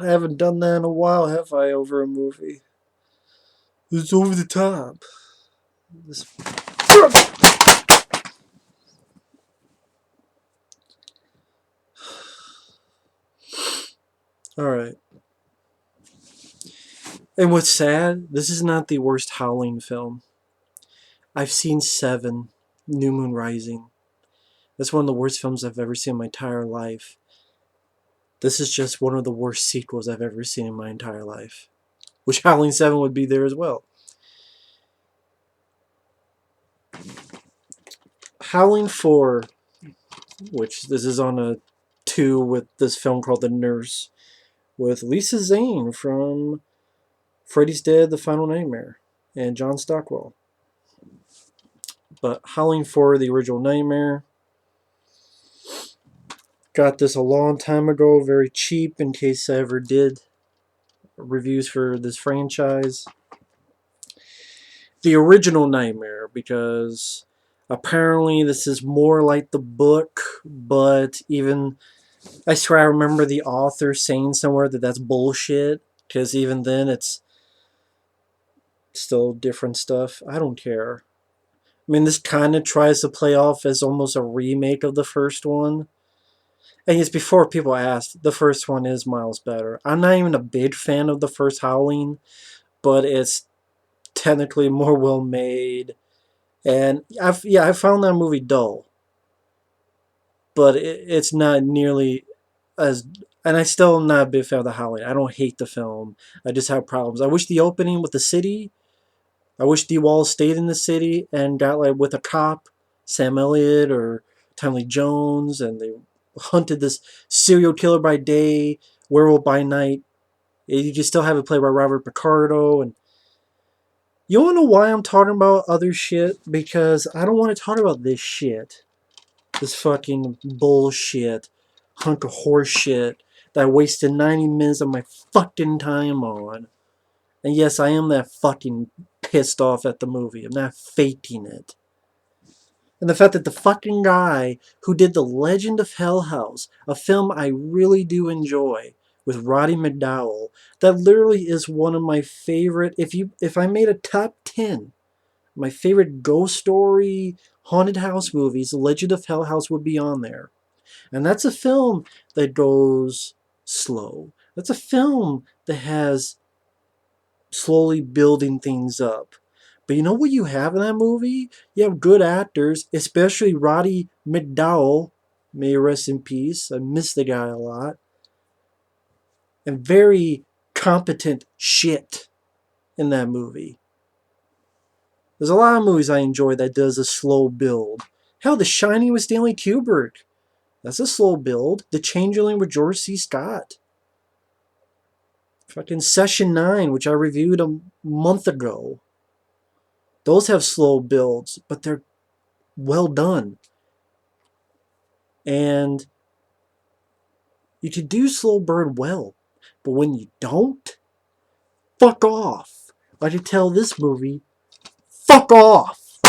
I haven't done that in a while, have I, over a movie? It's over the top. This... Alright. And what's sad, this is not the worst Howling film. I've seen 7, New Moon Rising. That's one of the worst films I've ever seen in my entire life. This is just one of the worst sequels I've ever seen in my entire life. Which Howling 7 would be there as well. Howling IV, which this is on a 2 with this film called The Nurse, with Lisa Zane from Freddie's Dead, The Final Nightmare, and John Stockwell. But Howling IV, the original Nightmare, got this a long time ago, very cheap in case I ever did reviews for this franchise. The original Nightmare, because apparently this is more like the book, but even, I swear I remember the author saying somewhere that that's bullshit, because even then it's still different stuff. I don't care. I mean, this kind of tries to play off as almost a remake of the first one. And yes, before people asked, the first one is miles better. I'm not even a big fan of the first Howling, but it's technically more well made. And I found that movie dull, but it's not nearly as. And I still am not a big fan of the Howling. I don't hate the film. I just have problems. I wish the opening with the city. I wish D Wall stayed in the city and got like with a cop, Sam Elliott or Tommy Jones, and they hunted this serial killer by day, werewolf by night. You just still have it played by Robert Picardo, and you wanna know why I'm talking about other shit? Because I don't want to talk about this shit. This fucking bullshit. Hunk of horse shit that I wasted 90 minutes of my fucking time on. And yes, I am that fucking pissed off at the movie. I'm not faking it. And the fact that the fucking guy who did The Legend of Hell House, a film I really do enjoy, with Roddy McDowall, that literally is one of my favorite. If I made a top 10, my favorite ghost story haunted house movies, The Legend of Hell House would be on there. And that's a film that goes slow. That's a film that has slowly building things up. But you know what you have in that movie? You have good actors, especially Roddy McDowall. May he rest in peace. I miss the guy a lot. And very competent shit in that movie. There's a lot of movies I enjoy that does a slow build. Hell, The Shining with Stanley Kubrick. That's a slow build. The Changeling with George C. Scott. Fucking Session 9, which I reviewed a month ago. Those have slow builds, but they're well done. And you can do slow burn well, but when you don't, fuck off. I can tell this movie, fuck off.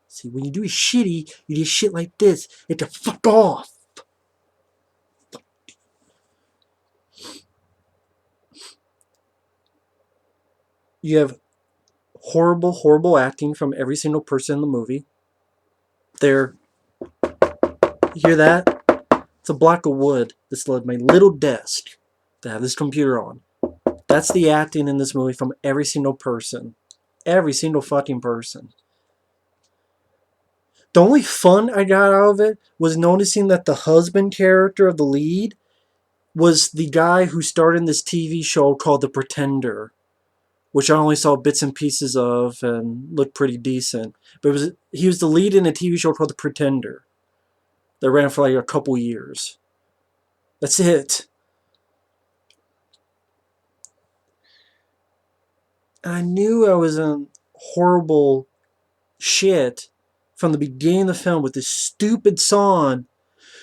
See, when you do shitty, you do shit like this, you can fuck off. You have horrible, horrible acting from every single person in the movie. You hear that? It's a block of wood that's led my little desk to have this computer on. That's the acting in this movie from every single person. Every single fucking person. The only fun I got out of it was noticing that the husband character of the lead was the guy who starred in this TV show called The Pretender, which I only saw bits and pieces of and looked pretty decent. But he was the lead in a TV show called The Pretender that ran for like a couple years. That's it. And I knew I was in horrible shit from the beginning of the film with this stupid song.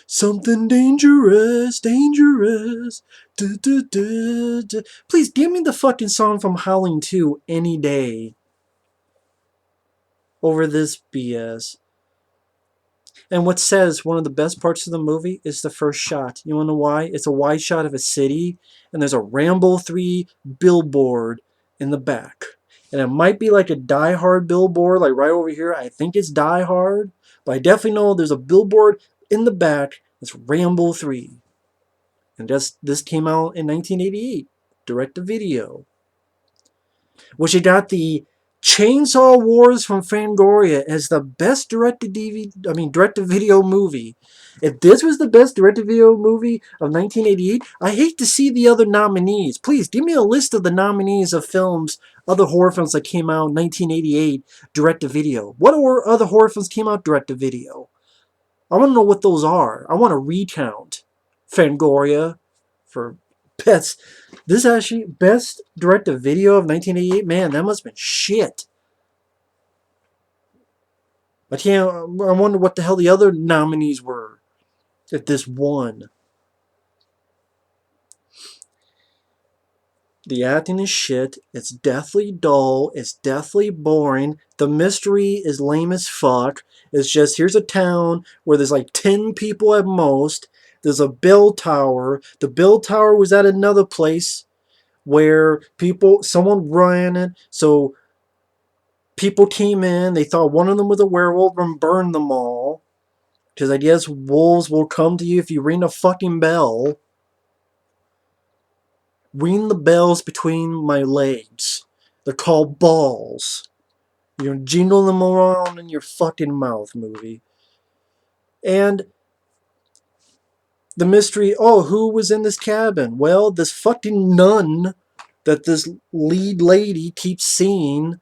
Something dangerous, dangerous. Du, du, du, du. Please give me the fucking song from Howling 2 any day over this BS. And what says one of the best parts of the movie is the first shot. You wanna know why? It's a wide shot of a city, and there's a Rambo 3 billboard in the back. And it might be like a Die Hard billboard, like right over here. I think it's Die Hard, but I definitely know there's a billboard in the back that's Rambo 3. And this came out in 1988, direct to video. Which it got the Chainsaw Wars from Fangoria as the best direct-to-video movie. If this was the best direct-to-video movie of 1988, I hate to see the other nominees. Please, give me a list of the nominees of films, other horror films that came out in 1988 direct-to-video. What other horror films came out direct-to-video? I want to know what those are. I want to recount. Fangoria for best. This actually best direct-to-video of 1988. Man, that must have been shit. I wonder what the hell the other nominees were. If this won. The acting is shit. It's deathly dull. It's deathly boring. The mystery is lame as fuck. It's just, here's a town where there's like 10 people at most. There's a bell tower. The bell tower was at another place where someone ran it. So people came in. They thought one of them was a werewolf and burned them all. Because I guess wolves will come to you if you ring a fucking bell. Ring the bells between my legs. They're called balls. You're jingle them around in your fucking mouth, movie. And the mystery, who was in this cabin? Well, this fucking nun that this lead lady keeps seeing,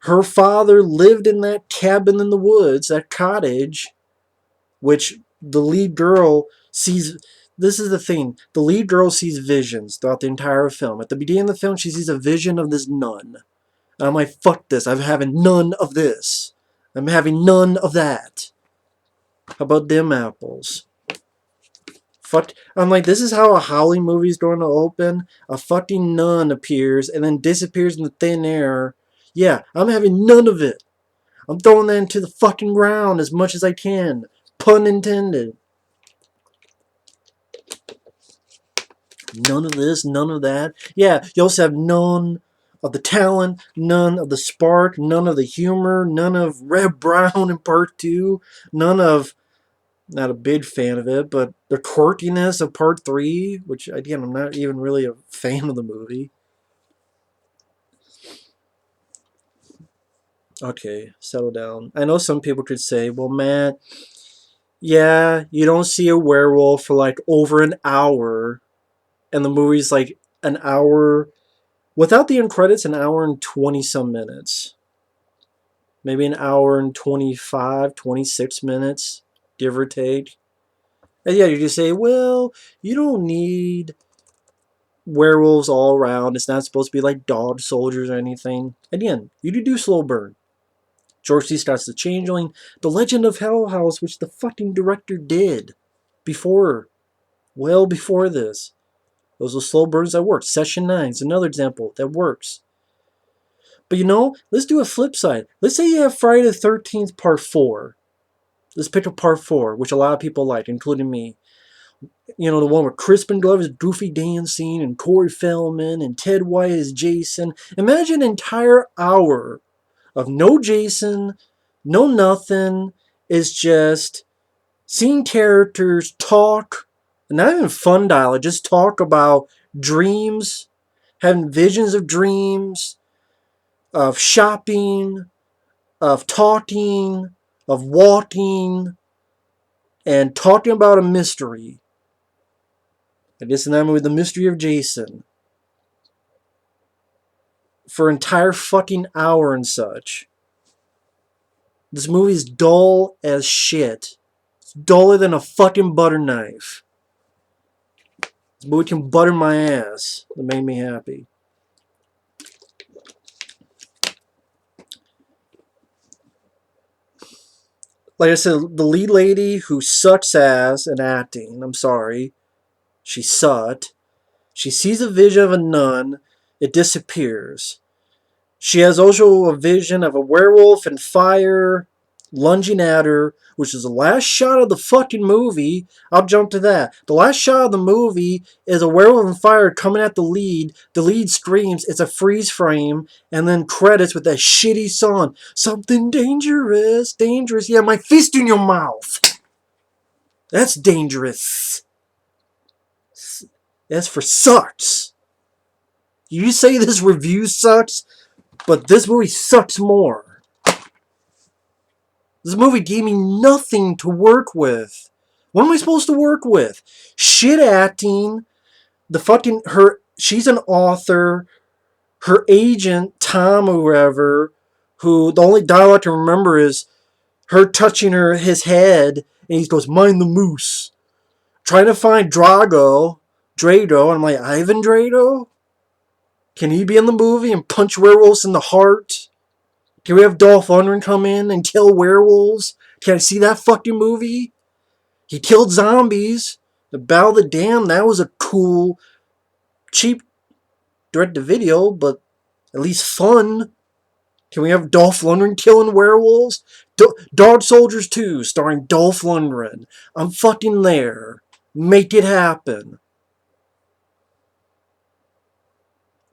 her father lived in that cabin in the woods, that cottage, which the lead girl sees. This is the thing. The lead girl sees visions throughout the entire film. At the beginning of the film, she sees a vision of this nun. And I'm like, fuck this. I'm having none of this. I'm having none of that. How about them apples? Fuck. I'm like, this is how a Howling movie is going to open. A fucking nun appears and then disappears in the thin air. Yeah, I'm having none of it. I'm throwing that into the fucking ground as much as I can. Pun intended. None of this, none of that. Yeah, you also have none of the talent, none of the spark, none of the humor, none of Red Brown in part 2, none of, not a big fan of it, but the quirkiness of part 3, which, again, I'm not even really a fan of the movie. Okay, settle down. I know some people could say, well, Matt, yeah, you don't see a werewolf for like over an hour, and the movie's like an hour, without the end credits, an hour and 20 some minutes. Maybe an hour and 25, 26 minutes, give or take. And yeah, you just say, well, you don't need werewolves all around. It's not supposed to be like dog soldiers or anything. Again, you do slow burn. George C. Scott's The Changeling, The Legend of Hell House, which the fucking director did before, well before this. Those are slow burns that work. Session 9 is another example that works. But let's do a flip side. Let's say you have Friday the 13th Part 4. Let's pick up Part 4, which a lot of people like, including me. The one with Crispin Glover's goofy dancing and Corey Feldman and Ted White as Jason. Imagine an entire hour of no Jason, no nothing. It's just seeing characters talk, not even fun dialogue, just talk about dreams, having visions of dreams, of shopping, of talking, of walking, and talking about a mystery. I guess in that movie, The Mystery of Jason. For an entire fucking hour and such. This movie is dull as shit. It's duller than a fucking butter knife. This movie can butter my ass. That made me happy. Like I said, the lead lady who sucks ass at acting, I'm sorry, she sucked. She sees a vision of a nun. It disappears. She has also a vision of a werewolf and fire. lunging at her, which is the last shot of the fucking movie. I'll jump to that. The last shot of the movie is a werewolf on fire coming at the lead. The lead screams. It's a freeze frame, and then credits with that shitty song. Something dangerous, dangerous. Yeah, my fist in your mouth. That's dangerous. That's for sucks. You say this review sucks, but this movie sucks more. This movie gave me nothing to work with. What am I supposed to work with? Shit acting. The fucking her. She's an author. Her agent Tom or whoever, who the only dialogue I can remember is her touching his head, and he goes, "Mind the moose." Trying to find Drago, and I'm like, Ivan Drago? Can he be in the movie and punch werewolves in the heart? Can we have Dolph Lundgren come in and kill werewolves? Can I see that fucking movie? He killed zombies. The Battle of the Dam, that was a cool, cheap direct-to-video, but at least fun. Can we have Dolph Lundgren killing werewolves? Dog Soldiers 2, starring Dolph Lundgren. I'm fucking there. Make it happen.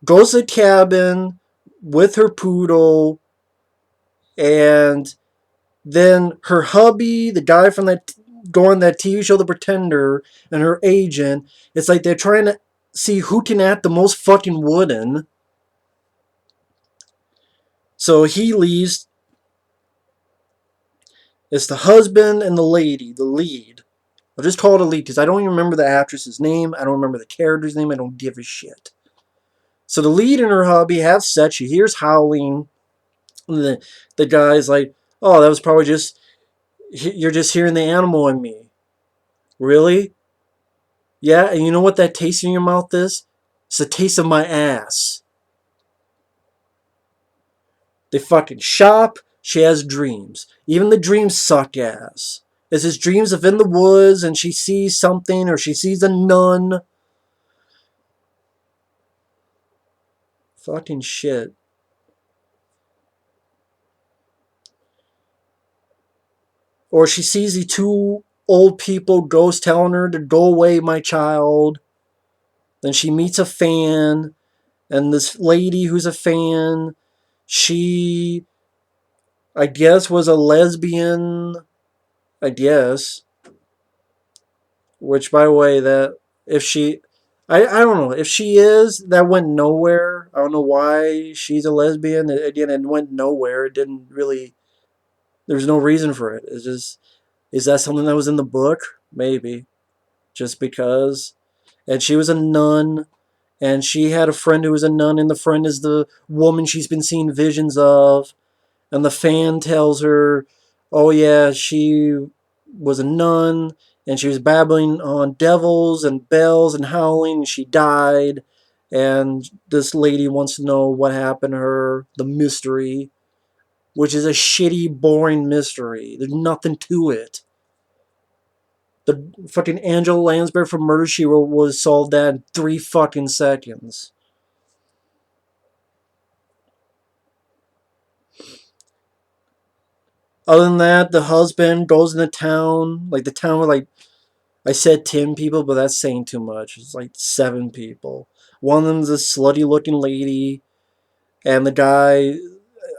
Goes to the cabin with her poodle, and then her hubby, the guy from that going that TV show The Pretender, and her agent, it's like they're trying to see who can act the most fucking wooden. So he leaves. It's the husband and the lady, the lead. I'll just call it a lead because I don't even remember the actress's name. I don't remember the character's name. I don't give a shit. So the lead and her hubby have sex. She hears howling. And the guy's like, "Oh, that was probably just, you're just hearing the animal in me." Really? Yeah, and you know what that taste in your mouth is? It's the taste of my ass. They fucking shop. She has dreams. Even the dreams suck ass. It's his dreams of in the woods and she sees something or she sees a nun. Fucking shit. Or she sees the two old people ghosts telling her to go away, my child. Then she meets a fan. And this lady who's a fan, she, I guess, was a lesbian. I guess. Which, by the way, that if she, I don't know if she is, that went nowhere. I don't know why she's a lesbian. Again, it went nowhere. It didn't really. There's no reason for it. It's just, is that something that was in the book? Maybe, just because. And she was a nun, and she had a friend who was a nun, and the friend is the woman she's been seeing visions of. And the fan tells her, "Oh yeah, she was a nun." And she was babbling on devils and bells and howling, and she died. And this lady wants to know what happened to her, the mystery, which is a shitty, boring mystery. There's nothing to it. The fucking Angela Lansbury from Murder, She Wrote was solved that in 3 fucking seconds. Other than that, the husband goes into town, like the town with like, I said 10 people, but that's saying too much. It's like 7 people. One of them's a slutty looking lady, and the guy,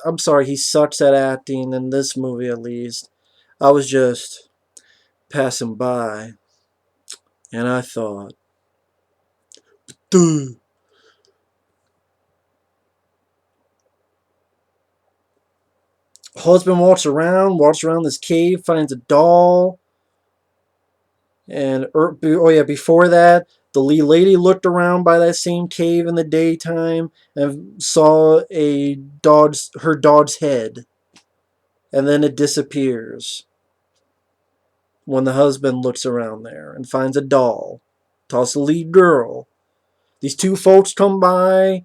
I'm sorry, he sucks at acting in this movie at least. I was just passing by, and I thought, duh. Husband walks around this cave, finds a doll, and oh yeah, before that, the lead lady looked around by that same cave in the daytime and saw her dog's head, and then it disappears when the husband looks around there and finds a doll. Tells the lead girl. These 2 folks come by.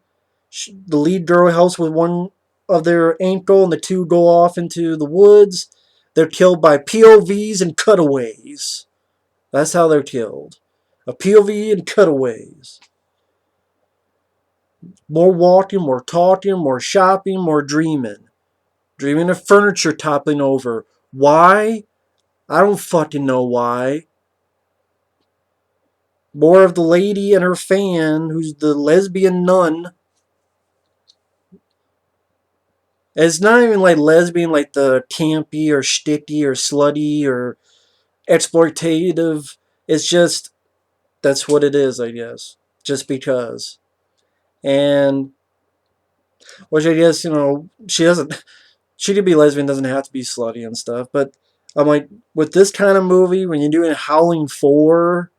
The lead girl helps with one of their ankle, and the 2 go off into the woods. They're killed by POVs and cutaways. That's how they're killed. A POV and cutaways. More walking, more talking, more shopping, more dreaming. Dreaming of furniture toppling over. Why? I don't fucking know why. More of the lady and her fan, who's the lesbian nun. And it's not even like lesbian, like the campy or shticky or slutty or exploitative. It's just, that's what it is, I guess. Just because. And, which I guess, she doesn't, she could be lesbian, doesn't have to be slutty and stuff. But I'm like, with this kind of movie, when you're doing Howling IV,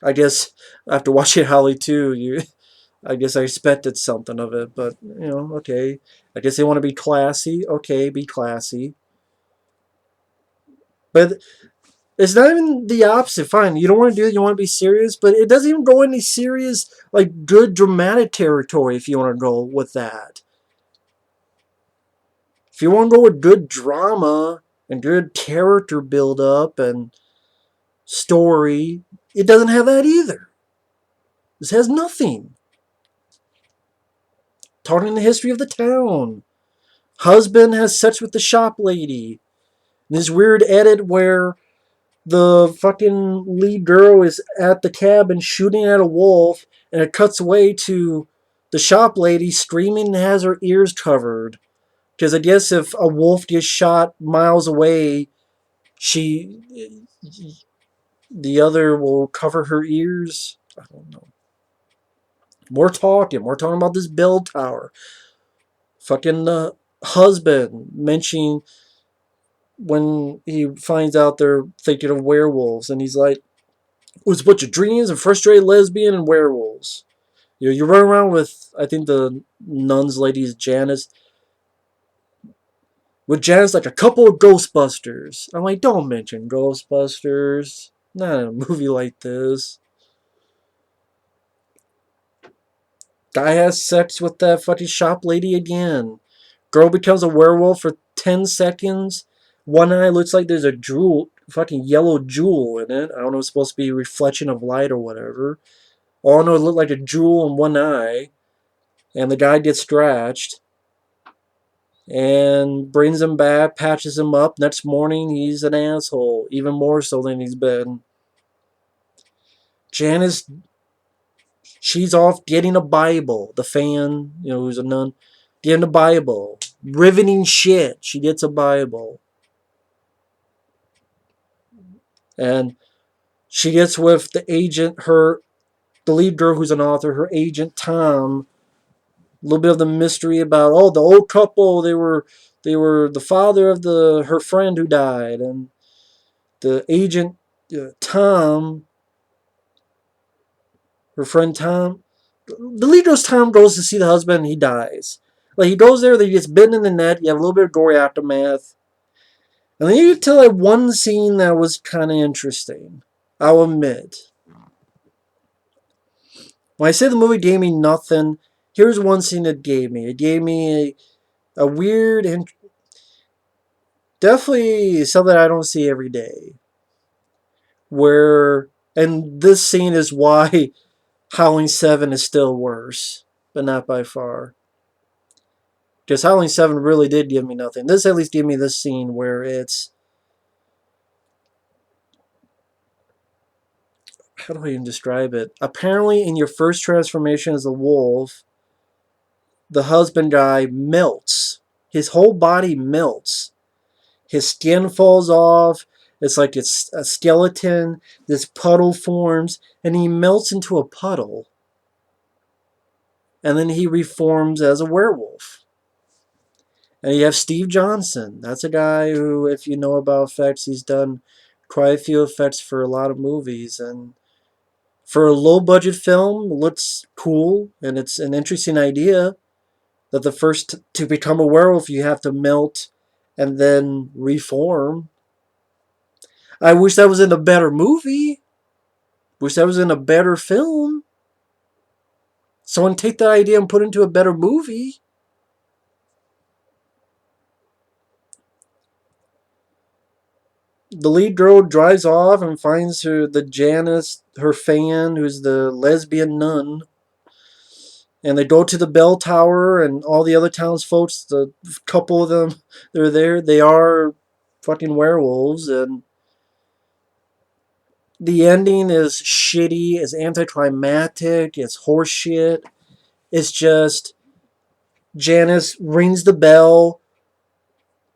I guess after watching Howling 2, I guess I expected something of it. But, okay. I guess they want to be classy. Okay, be classy. But it's not even the opposite. Fine, you don't want to do it, you want to be serious, but it doesn't even go any serious, like, good dramatic territory if you want to go with that. If you want to go with good drama and good character build up and story, it doesn't have that either. This has nothing. Talking the history of the town. Husband has sex with the shop lady. This weird edit where the fucking lead girl is at the cabin shooting at a wolf, and it cuts away to the shop lady screaming and has her ears covered. Because I guess if a wolf gets shot miles away, she, the other will cover her ears. I don't know. We're talking. We're talking about this bell tower. Fucking husband mentioning when he finds out they're thinking of werewolves, and he's like, it was a bunch of dreams and frustrated lesbian and werewolves. You run around with, I think the nun's lady is Janice. With Janice, like a couple of Ghostbusters. I'm like, don't mention Ghostbusters. Not in a movie like this. Guy has sex with that fucking shop lady again. Girl becomes a werewolf for 10 seconds. One eye looks like there's a jewel, fucking yellow jewel in it. I don't know, it's supposed to be a reflection of light or whatever. All I know, it looked like a jewel in one eye. And the guy gets scratched. And brings him back, patches him up. Next morning, he's an asshole. Even more so than he's been. Janice, she's off getting a Bible. The fan, who's a nun, getting a Bible. Riveting shit. She gets a Bible. And she gets with the agent, the lead girl who's an author, her agent Tom. A little bit of the mystery about, the old couple, they were the father of her friend who died, and the agent Tom, her friend Tom, the lead girl's Tom goes to see the husband and he dies. Like, he goes there, he gets bitten in the neck, you have a little bit of gory aftermath. And then you get to like one scene that was kind of interesting. I'll admit. When I say the movie gave me nothing, here's one scene that gave me. It gave me a weird and definitely something I don't see every day. And this scene is why Howling 7 is still worse, but not by far. Because Howling 7 really did give me nothing. This at least gave me this scene where it's, how do I even describe it? Apparently, in your first transformation as a wolf, the husband guy melts. His whole body melts. His skin falls off. It's like it's a skeleton. This puddle forms, and he melts into a puddle. And then he reforms as a werewolf. And you have Steve Johnson. That's a guy who, if you know about effects, he's done quite a few effects for a lot of movies. And for a low-budget film, it looks cool, and it's an interesting idea that the first to become a werewolf, you have to melt and then reform. I wish that was in a better movie. Wish that was in a better film. Someone take that idea and put it into a better movie. The lead girl drives off and finds the Janice, her fan, who's the lesbian nun. And they go to the bell tower, and all the other townsfolk, the couple of them, they're there. They are fucking werewolves, and the ending is shitty, it's anticlimactic, it's horseshit. It's just Janice rings the bell.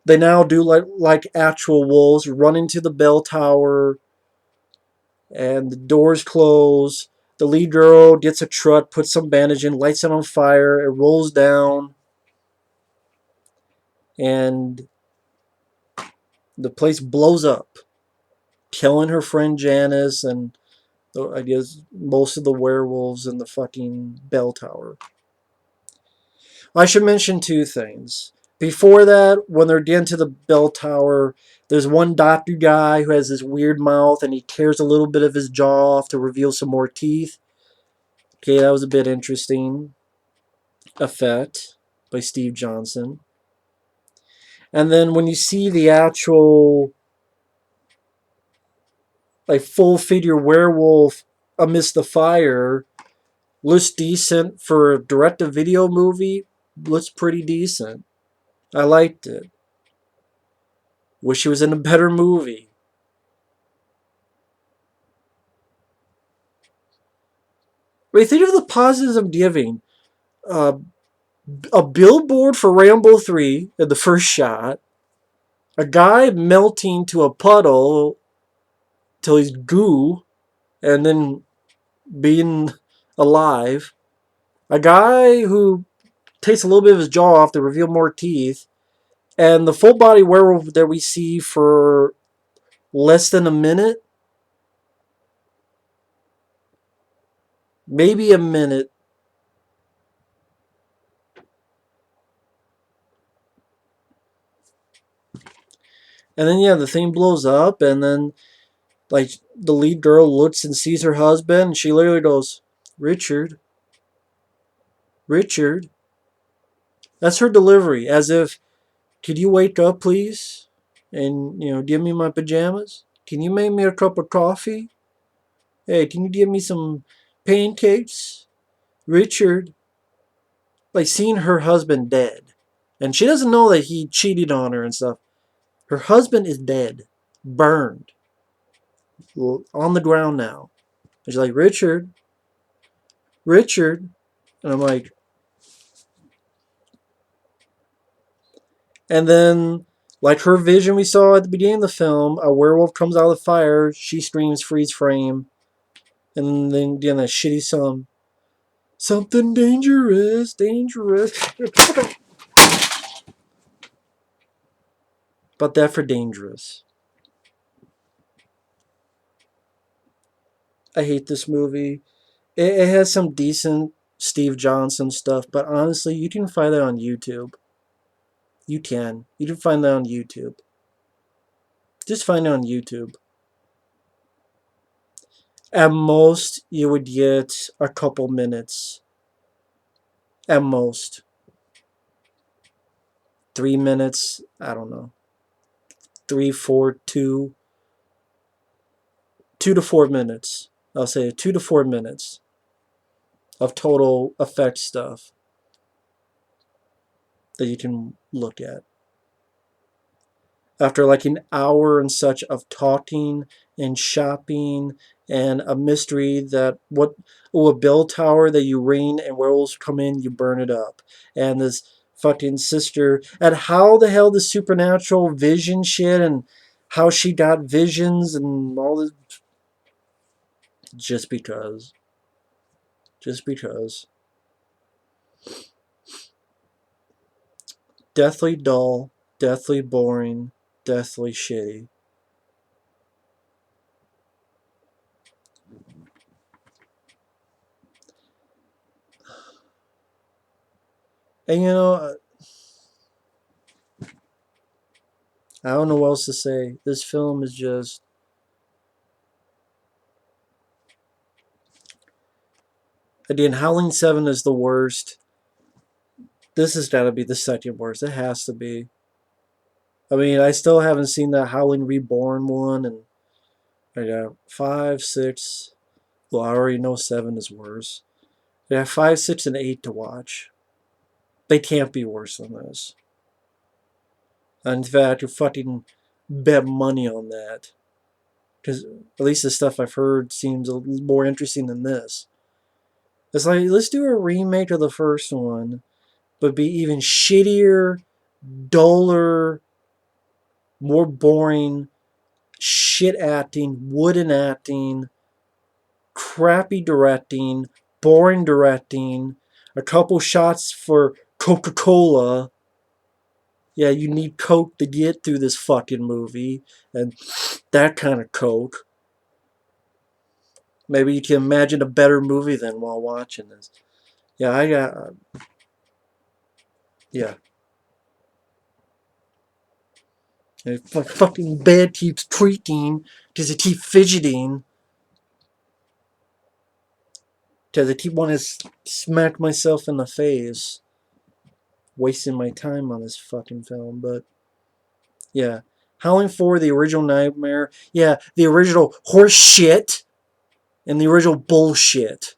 They now do like actual wolves, run into the bell tower, and the doors close. The lead girl gets a trut, puts some bandage in, lights it on fire, it rolls down, and the place blows up, killing her friend Janice and I guess most of the werewolves in the fucking bell tower. I should mention two things. Before that, when they're getting to the bell tower, there's one doctor guy who has this weird mouth and he tears a little bit of his jaw off to reveal some more teeth. Okay, that was a bit interesting effect by Steve Johnson. And then when you see the actual like full figure werewolf amidst the fire, looks decent for a direct-to-video movie. Looks pretty decent. I liked it. Wish he was in a better movie. Wait, think of the positives I'm giving. Uh, a billboard for Rambo 3 in the first shot. A guy melting to a puddle till he's goo and then being alive. A guy who takes a little bit of his jaw off to reveal more teeth. And the full body werewolf that we see for less than a minute. Maybe a minute. And then, yeah, the thing blows up. And then, like, the lead girl looks and sees her husband. And she literally goes, Richard. Richard. That's her delivery. As if, could you wake up, please? And, give me my pajamas? Can you make me a cup of coffee? Hey, can you give me some pancakes? Richard. Like, seeing her husband dead. And she doesn't know that he cheated on her and stuff. Her husband is dead. Burned. On the ground now. And she's like, Richard. Richard. And I'm like, and then, like her vision we saw at the beginning of the film, a werewolf comes out of the fire, she screams freeze frame, and then again that shitty song. Something dangerous, dangerous. But that for dangerous. I hate this movie. It has some decent Steve Johnson stuff, but honestly, you can find that on YouTube. You can. You can find that on YouTube. Just find it on YouTube. At most, you would get a couple minutes. At most. 3 minutes. I don't know. 3, 4, 2. 2 to 4 minutes. I'll say 2 to 4 minutes of total effect stuff that you can look at. After like an hour and such of talking and shopping and a mystery that a bell tower that you ring and werewolves come in, you burn it up. And this fucking sister, and how the hell the supernatural vision shit and how she got visions and all this, just because. Just because. Deathly dull, deathly boring, deathly shitty. And I don't know what else to say. This film is just. Again, Howling 7 is the worst. This has got to be the second worst. It has to be. I mean, I still haven't seen that Howling Reborn one, and I got 5, 6. Well, I already know 7 is worse. I got 5, 6, and 8 to watch. They can't be worse than this. And in fact, fucking bet money on that. Because at least the stuff I've heard seems a little more interesting than this. It's like, let's do a remake of the first one, but be even shittier, duller, more boring, shit acting, wooden acting, crappy directing, boring directing, a couple shots for Coca-Cola. Yeah, you need Coke to get through this fucking movie, and that kind of Coke. Maybe you can imagine a better movie than while watching this. Yeah, I got. Yeah. And my fucking bed keeps creaking because I keep fidgeting. Because I keep wanting to smack myself in the face. Wasting my time on this fucking film, but yeah. Howling IV, the original Nightmare. Yeah, the original horse shit and the original bullshit.